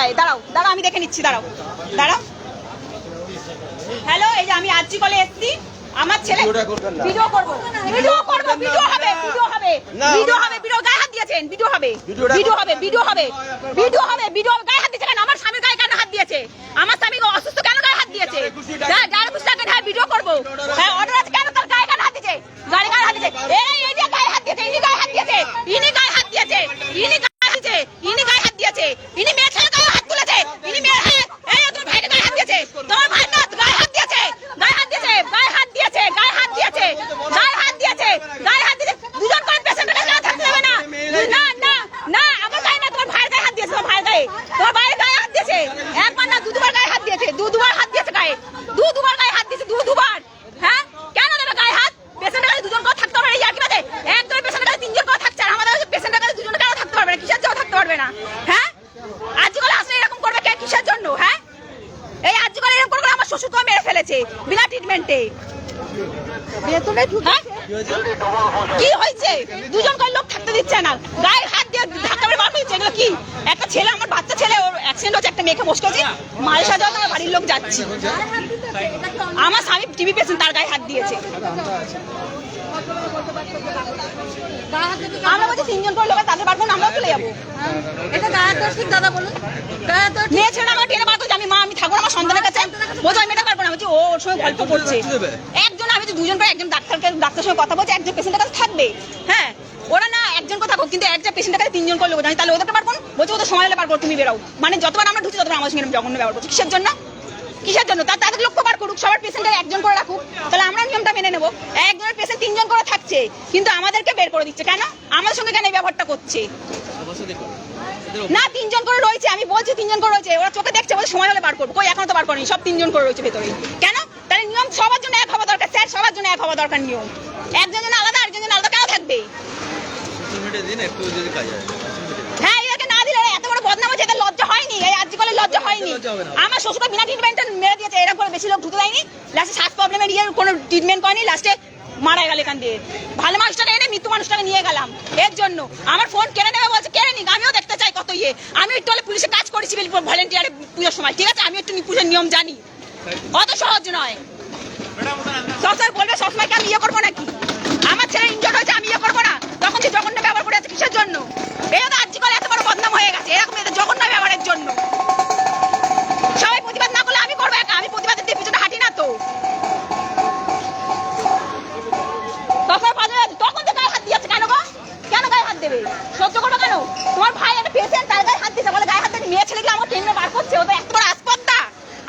গায়ে। দাঁড়াও দাঁড়াও, আমি দেখে নিচ্ছি, দাঁড়াও দাঁড়াও। হ্যালো, এই যে আমি আরজি কলে এসেছি, আমার ছেলে ভিডিও করবো, ভিডিও করবো, ভিডিও হবে, ভিডিও হবে, ভিডিও হবে, ভিডিও গায়ে হাত দিয়েছেন, ভিডিও হবে, ভিডিও হবে, ভিডিও হবে, ভিডিও হবে, ভিডিও গায়ে হাত দিয়েছে কেন? আমার স্বামীর গায়ে কেন হাত দিয়েছে? আমার স্বামী অসুস্থ কেন গায়ে হাত দিয়েছে? যার পুস্তকে হ্যাঁ ভিডিও করবো, হ্যাঁ অর্ডার আছে কেন? তার গায়ে কেন হাত দিয়েছে? গায়ে হাত দিয়েছে, এই যে গায়ে হাত দিয়েছে, ইনি গায়ে হাত দিয়েছে, ইনি গায়ে হাত দিয়েছে, ইনি গায়ে হাত দিয়েছে, ইনি গায়ে হাত দিয়েছে, ইনি মেয়ে ছেলে গায়ে হাত তুলেছে, ইনি মেয়ে হাত, এই তোমার ভাইকে গায়ে হাত দিয়েছে, তোমার ভাই না গায়ে হাত দিয়েছে, গায়ে হাত দিয়েছে, গায়ে হাত দিয়েছে, গায়ে হাত দিয়েছে, গায়ে হাত দিয়েছে, গায়ে হাত দিয়েছে। দুজন করে পেশেন্টের গায়ে থাকতে দেবে না, না না না, আমার গায়ে না, তোমার ভাইয়ের গায়ে হাত দিয়েছে, তোমার ভাইয়ের গায়ে, তোমার ভাইয়ের গায়ে হাত দিয়েছে, একবার না দুবার গায়ে হাত দিয়েছে, দুবার হাত দিয়েছে গায়ে, দুবার গায়ে হাত দিয়েছে, দুবার। হ্যাঁ কেন দেবে গায়ে হাত? পেশেন্টের কাছে দুজন করে থাকতে পারবে, ইয়ার কি বাদে একজনের পেশেন্টের কাছে তিনজন করে থাকছে, আর আমাদের পেশেন্টের কাছে দুজন কেন থাকতে পারবে না? কিসের জন্য থাকতে পারবে না? হ্যাঁ আজকে বলে আসলে এরকম করবে কে? কিসের জন্য? হ্যাঁ এই আজকে বলে এরকম করে আমার শ্বশুর তো মেরে ফেলেছে বিনা ট্রিটমেন্টে। কি হয়েছে? দুজন করে লোক থাকতে দিচ্ছে না, গায়ে হাত দিয়ে ধাক্কা মেরে বার করছে। এগুলো কি? একটা ছেলে, আমার বাচ্চা ছেলে, ওর অ্যাক্সিডেন্ট হচ্ছে, একটা মেয়েকে বসে আছে, মায়ের সাথে আমার বাড়ির লোক যাচ্ছি, আমার স্বামী টিবি পেশেন্ট, তার গায়ে হাত দিয়েছে। আমরা বলছি তিনজন করে লোক তাদের বার করুন, আমরাও চলে যাবো। এটা গায়ে দোষ ঠিক দাদা বলুন, গায়ে দোষ মেয়ে ছেলে আমার টেনে বার করছে, আমি মা, আমি থাকবো আমার সন্তানের কাছে, বলছি আমি মেয়েটা পারবো না, বলছি ওর সঙ্গে গল্প করছে একজন, আমি তো দুজন করে, একজন ডাক্তার সঙ্গে কথা বলছে, একজন পেশেন্টের কাছে থাকবে। হ্যাঁ ওরা না একজন কথা হোক, কিন্তু একটা পেশেন্টের কাছে তিনজন করে লোক জানি, তাহলে ওদেরকে পারবো, বলছে ওদের সময় হলে পারবো, তুমি বেরাও। মানে যতবার আমরা ঢুকছি ততবার আমার সঙ্গে জঘন্য ব্যবহার করছি। কিসের জন্য? কিসের জন্য? তাদের লক্ষ্য বার করুক, সবার পেশেন্টের একজন করে রাখুক, তাহলে আমরা নিয়মটা মেনে নেবো। একজনের পেশেন্ট তিনজন করে থাকছে, কিন্তু আমাদেরকে বের করে দিচ্ছে কেন? আমাদের সঙ্গে কেন এই ব্যবহারটা করছে? না তিনজন করে রয়েছে, আমি বলছি তিনজন করে রয়েছে, ওরা চোখে দেখছে, বলছে সময় হলে বার করবো, কই এখনো তো বার করেনি, সব তিনজন করে রয়েছে ভেতরে। কেন? তাহলে নিয়ম সবার জন্য এক হওয়া দরকার, স্যার সবার জন্য এক হওয়া দরকার নিয়ম। একজন জন আলাদা, আরেকজন জন আলাদা কেন থাকবে? হ্যাঁ এদেরকে না দিলে এত বড় বদনাম হচ্ছে, এদের লজ্জা হয়নি? এই আজকে কলে লজ্জা হয়নি? আমার শ্বশুর বিনা ট্রিটমেন্টে মেরে দিয়েছে, এরকম করে বেশি লোক ঢুকে দেয়নি, লাস্টে শ্বাস প্রবলেমের ইয়ে কোনো ট্রিটমেন্ট করেনি, লাস্টে মারা গেল এখান দিয়ে। ভালো মানুষটাকে এনে মৃত্যু মানুষটাকে নিয়ে গেলাম এর জন্য। আমার ফোন কেড়ে নেবে বলছে, কেড়ে নিক, আমিও দেখতে চাই কত ইয়ে। আমি একটু হলে পুলিশে কাজ করেছি ভলেন্টিয়ারে পুজোর সময়, ঠিক আছে? আমি একটু পুজোর নিয়ম জানি, অত সহজ নয়। সবসময় বলবে সবসময় কি আমি ইয়ে করবো নাকি? আমার ছেলে ইনজয় হয়েছে, আমি ইয়ে করবো না? তখন যে জঘন্য ব্যবহার করে আছে কিসের জন্য? এই তো আজকে এত বড় বদনাম হয়ে গেছে এরকম এদের জঘন্য ব্যবহারের জন্য। সবাই প্রতিবাদ না করলে আমি করবো একা, আমি প্রতিবাদের দিয়ে পিছনে হাঁটি না তো। তখন তো গায়ে হাত দিয়েছে কেন গো? কেন গায়ে হাত দেবে? সহ্য করবো কেন? তোমার ভাই একটা পেশেন্ট, তার গায়ে হাত দিচ্ছে, বলে গায়ে হাত দিয়ে মেয়ে ছেলেগুলো আমার ট্রেনে বার করছে, ওদের এত বড় আসপত্তা।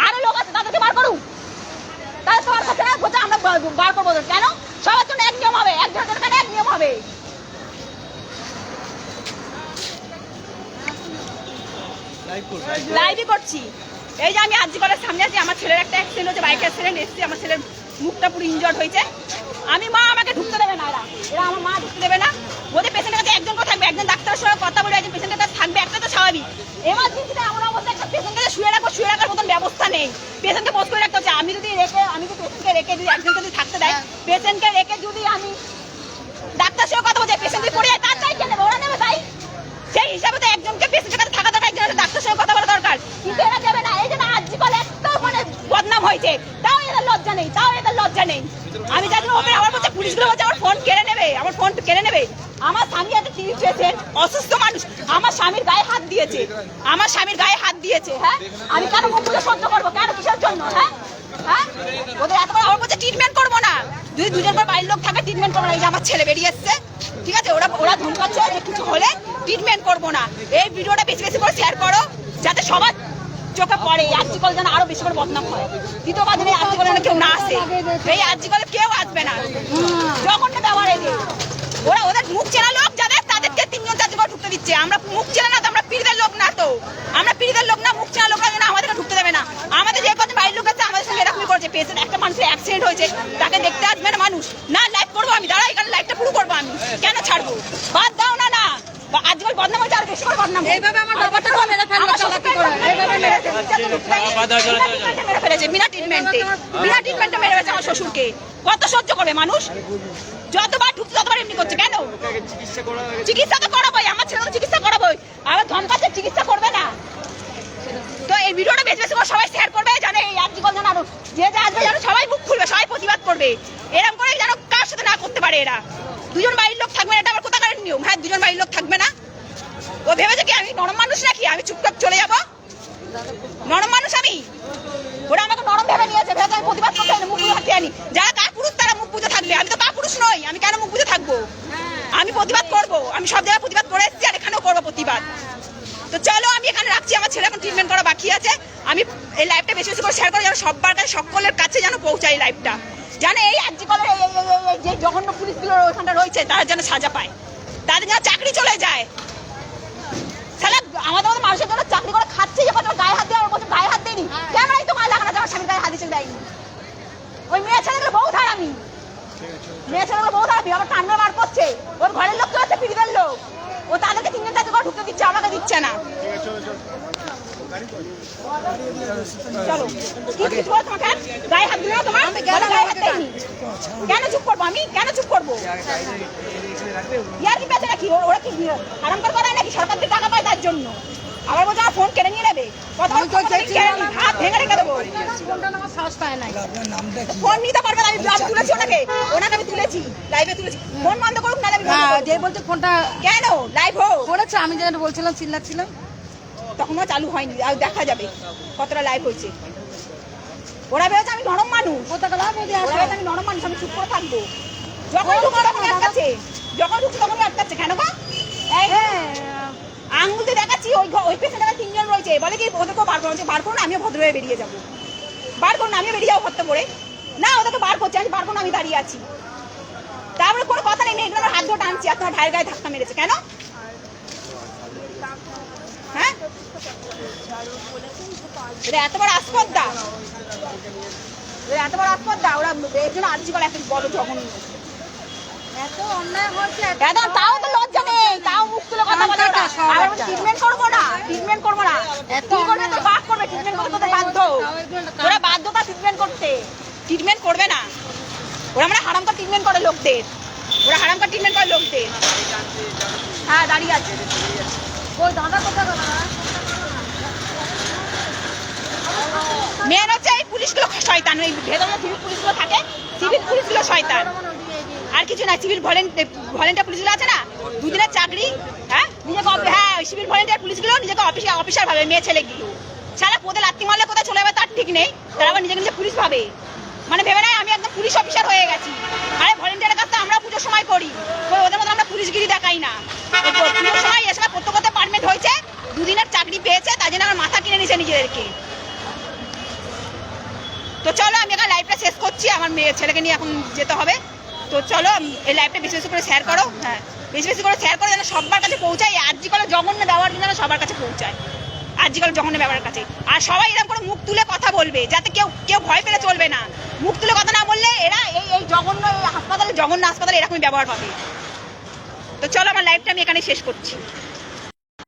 আরো লোক আছে, তাদেরকে বার করুক, তাহলে তোমার কাছে না বলছে আমরা বার করবো। কেন? সবার জন্য এক নিয়ম হবে, একজনের জন্য এক নিয়ম হবে। লাইভই করছি। এই যে আমি আজকে কলের সামনে আছি, আমার ছেলের একটা অ্যাক্সিডেন্ট হয়েছে, বাইক অ্যাক্সিডেন্ট এসেছে, আমার ছেলের মুখটা পুরো ইনজর্ড হয়েছে। আমি মা, আমাকে ঢুকতে দেবে না, এরা আমার মা ঢুকতে দেবে না। ওদের পেশেন্টের কাছে একজন করে থাকবে, একজন ডাক্তারের সঙ্গে কথা বলে একজন পেশেন্টের কাছে থাকবে, একটা তো স্বাভাবিক। এমার্জেন্সিতে এমন অবস্থা, একটা পেশেন্টকে শুয়ে রাখবো, শুয়ে রাখার মতন ব্যবস্থা নেই, পেশেন্টকে বস করে রাখতে হচ্ছে। আমি যদি পেশেন্টকে রেখে যদি একজন যদি থাকতে দেয়, পেশেন্টকে রেখে যদি আমি ডাক্তার সঙ্গে কথা বলছি, পেশেন্ট যদি পড়ে যায় তার দায়িত্ব নেবে, ওরা নেবে তাই। সেই হিসাবে তো একজনকে পেশেন্টের কাছে থাকা দরকার, একজনের ডাক্তার সঙ্গে কথা বলা দরকার, কিন্তু এরা যাবে না। এই জন্য আজকে বলে এত মানে বদনাম হয়েছে, তাও এদের লজ্জা নেই, তাও এদের লজ্জা নেই। আমি জানি না আমার বলছে, পুলিশগুলো বলছে আমার ফোন কেড়ে নেবে, আমার ফোন কেড়ে নেবে। আমার স্বামী একটা টিভি পেশেন্ট, অসুস্থ মানুষ, আমার স্বামীর গায়ে হাত দিয়েছে, আমার স্বামীর গায়ে হাত দিয়েছে। হ্যাঁ আমি কেন মুখ বুঝে সহ্য করবো? কেন? কিসের জন্য? হ্যাঁ হ্যাঁ ওদের এত বড়, আমার বলছে ট্রিটমেন্ট করবো না, যদি দুজন করে বাড়ির লোক থাকে ট্রিটমেন্ট করবো না। এই যে আমার ছেলে বেরিয়ে এসছে, ঠিক আছে? ওরা ধমকাচ্ছে যে কিছু হলে ট্রিটমেন্ট করবো না। এই ভিডিওটা বেশি বেশি করে শেয়ার করো, যাতে সবার চোখে পড়ে, আরজি কল যেন আরো বেশি করে বদনাম হয়। দ্বিতীয়বার দিনে আরজি কলে কেউ না আসে, এই আরজি কলে কেউ আসবে না, জঘন্য ব্যবহার এদের। ওরা ওদের মুখ চেনা লোক যাদের, তাদেরকে তিনজন চারজন করে ঢুকতে দিচ্ছে। আমরা মুখ চেনা না তো, আমরা পীড়িতের লোক না তো, আমরা পীড়িতের লোক না, মুখ চেনা লোকরা যেন আমাদেরকে ঢুকতে দেবে না। আমাদের যে কত বাড়ির লোক আছে আমাদের সঙ্গে এরকমই করেছে। পেশেন্ট, একটা মানুষের অ্যাক্সিডেন্ট হয়েছে, তাকে দেখতে আসবে না মানুষ না? লাইভ করবো আমি, দাঁড়া এখানে লাইভটা পুরো করবো আমি, কেন ছাড়বো? বাদ দাও না। না আজকাল বদনাম হচ্ছে, আর বেশি করে বদনাম। এইভাবে আমার বাবাটা মেরে ফেলেছে বিনা ট্রিটমেন্টে, বিনা ট্রিটমেন্টে মেরে ফেলেছে আমার শ্বশুরকে। কত সহ্য করবে মানুষ? যতবার ঢুকছে ততবার এমনি করছে কেন? চিকিৎসা তো করাবোই, আমার ছেলে তো চিকিৎসা করাবোই, আবার ধমকাচ্ছে চিকিৎসা করবে না। এই ভিডিওটা বেশি বেশি করে সবাই শেয়ার করবে, জানে এই আর্জিকল যেন আরো যে আসবে যেন সবাই মুখ খুলবে, সবাই প্রতিবাদ করবে। এরকম করে যেন কার সাথে না করতে পারে এরা। দুজন বাড়ির লোক থাকবে না, এটা আবার কোথাকার নিয়ম? হ্যাঁ, দুজন বাড়ির লোক থাকবে না। ও ভেবেছে কি আমি নরম মানুষ নাকি, আমি চুপচাপ চলে যাবো? নরম মানুষ আমি? ওরা আমাকে নরম ভেবে নিয়েছে, ভেবে আমি প্রতিবাদ করতে মুখ বুঝে থাকতে জানি। যারা কাপুরুষ তারা মুখ বুঝে থাকবে, আমি তো কাপুরুষ নই, আমি কেন মুখ বুঝে থাকবো? আমি প্রতিবাদ করবো, আমি সব জায়গায় প্রতিবাদ করে এসেছি আর এখানেও করবো প্রতিবাদ। তো চলো আমি এখানে রাখছি, আমার ছেলে এখন ট্রিটমেন্ট করা বাকি আছে। আমি এই লাইভটা বেশি বেশি করে শেয়ার করে যেন সবার কাছে সকলের কাছে যেন পৌঁছায় লাইভটা, জানে এই আর্জিকলের যে জঘন্য পুলিশগুলো ওইখানটা রয়েছে তারা যেন সাজা পায়, তাদের যেন চাকরি চলে যায়। তাহলে আমাদের মতো মানুষের জন্য চাকরি করে খাচ্ছে যে কত গায়ে হাত দেওয়ার মতো গায়ে হাত দেয়নি, ক্যামেরাই তো গায়ে লাগানো আমার স্বামীর গায়ে হাত দিচ্ছে দেয়নি। ওই মেয়ে ছেলেগুলো বহু ধার, আমি মেয়ে ছেলেগুলো বহু ধার, আমার কান্না বার করছে, ওর ঘরের লোক তো আছে পিড়িদের লোক, ও তাদেরকে 3 দিন করে ঢুকতে দিচ্ছে, আমাকে দিচ্ছে না। চলো কি কিছু বলো তোমাকে, গায়ে হাত দিলো তোমার, গায়ে হাত দেয়নি, কেন চুপ করবো? আমি কেন চুপ করবো? ইয়ার কি পেছে নাকি? ওরা কি হারাম করায় নাকি? সরকার থেকে টাকা পায় তার জন্য। আবার বলছে আমার ফোন কেড়ে নিয়ে নেবে, হাত ভেঙে রেখে দেবো। ফোন নিতে পারবে না, আমি তুলেছি ওনাকে, আমি তুলেছি, লাইভে তুলেছি। ফোন বন্ধ করুক, নাহলে আমি যে বলতে ফোনটা কেন লাইভ হোক করেছে, আমি যেটা বলছিলাম চিল্লাচ্ছিলাম, তখনও চালু হয়নি, আর দেখা যাবে কতটা লাইভ হয়েছে। ওরা ভেবেছে আমি নরম মানুষ, আমি নরম মানুষ, আমি চুপ করে থাকবো। যখন ঢুকছে তখন আটকাচ্ছে, যখন ঢুকছে তখনই আটকাচ্ছে। কেন গো? আঙুল দিয়ে দেখাচ্ছি, ওই পেছনে 3 জন রয়েছে, বলে কি ওদেরকেও বার করছে, বার করুন আমিও ভদ্র হয়ে বেরিয়ে যাবো, বার করুন আমিও বেরিয়ে যাবো ভর্তা করে। না, ওদেরকে বার করছে, আমি বার করুন, আমি দাঁড়িয়ে আছি। তারপরে কোনো কথা নেই, এগুলো আমার হাত ধরে টানছি, আর তোমার ভাইয়ের গায়ে ধাক্কা মেরেছে কেন? হ্যাঁ, এত বড় আসপদ্দা, এত বড় আসপদ্দা, ওরা এর জন্য আর্জিকল এত বড় জঘন্য, এত অন্যায় হচ্ছে, একদম। তাও তো লজ্জা নেই, তাও মুখ তুলে কথা বলে ওরা। আর ট্রিটমেন্ট করবো না, ট্রিটমেন্ট করবো না, কি করবে তো বাদ করবে, ট্রিটমেন্ট করতে তো বাধ্য, ওরা বাধ্যতা ট্রিটমেন্ট করতে, ট্রিটমেন্ট করবে না। ওরা মানে হারামকা ট্রিটমেন্ট করে লোকদের, ওরা হারামকা ট্রিটমেন্ট করে লোকদের। হ্যাঁ, দাঁড়িয়ে আছে। ওই দাদা কোথায় গেল? মেন হচ্ছে এই পুলিশগুলো শয়তান, ওই ভেতরে সিভিল পুলিশগুলো থাকে, সিভিল পুলিশগুলো শয়তান, আর কিছু না। সিভিল ভলেন্টিয়ার পুলিশগুলো আছে না, 2 দিনের চাকরি, হ্যাঁ নিজেকে, হ্যাঁ সিভিল ভলেন্টিয়ার পুলিশগুলো নিজেকে অফিসার ভাবে, মেয়ে ছেলেগুলো সারা পদে লাত্তি মারলে কোথায় চলে যাবে তার ঠিক নেই, তারা আবার নিজেকে নিজে পুলিশ ভাবে, মানে ভেবে নাই আমি একদম পুলিশ অফিসার হয়ে গেছি। আরে ভলেন্টিয়ারের কাজ তো আমরা পুজোর সময় করি, ওদের মতো আমরা পুলিশগিরি দেখাই না। পুজোর সময় এসে প্রত্যেকতে পারমেন্ট হয়েছে, 2 দিনের চাকরি পেয়েছে, তাই জন্য আমার মাথা কিনে নিয়েছে নিজেদেরকে। তো চলো আমি এখন লাইভটা শেষ করছি, আমার মেয়ে ছেলেকে নিয়ে এখন যেতে হবে। তো চলো এই লাইভটা বেশি বেশি করে শেয়ার করো, হ্যাঁ বেশি বেশি করে শেয়ার করো, যেন সবার কাছে পৌঁছায়। আর্জিকলের জঘন্য ব্যবহার যেন সবার কাছে পৌঁছায়, আর্জিকলের জঘন্য ব্যবহারের কাছে। আর সবাই এরকম করে মুখ তুলে কথা বলবে, যাতে কেউ ভয় পেলে চলবে না। মুখ তুলে কথা না বললে এরা এই জঘন্য হাসপাতালে, জঘন্য হাসপাতালে এরকমই ব্যবহার পাবে। তো চলো আমার লাইভটা আমি এখানে শেষ করছি।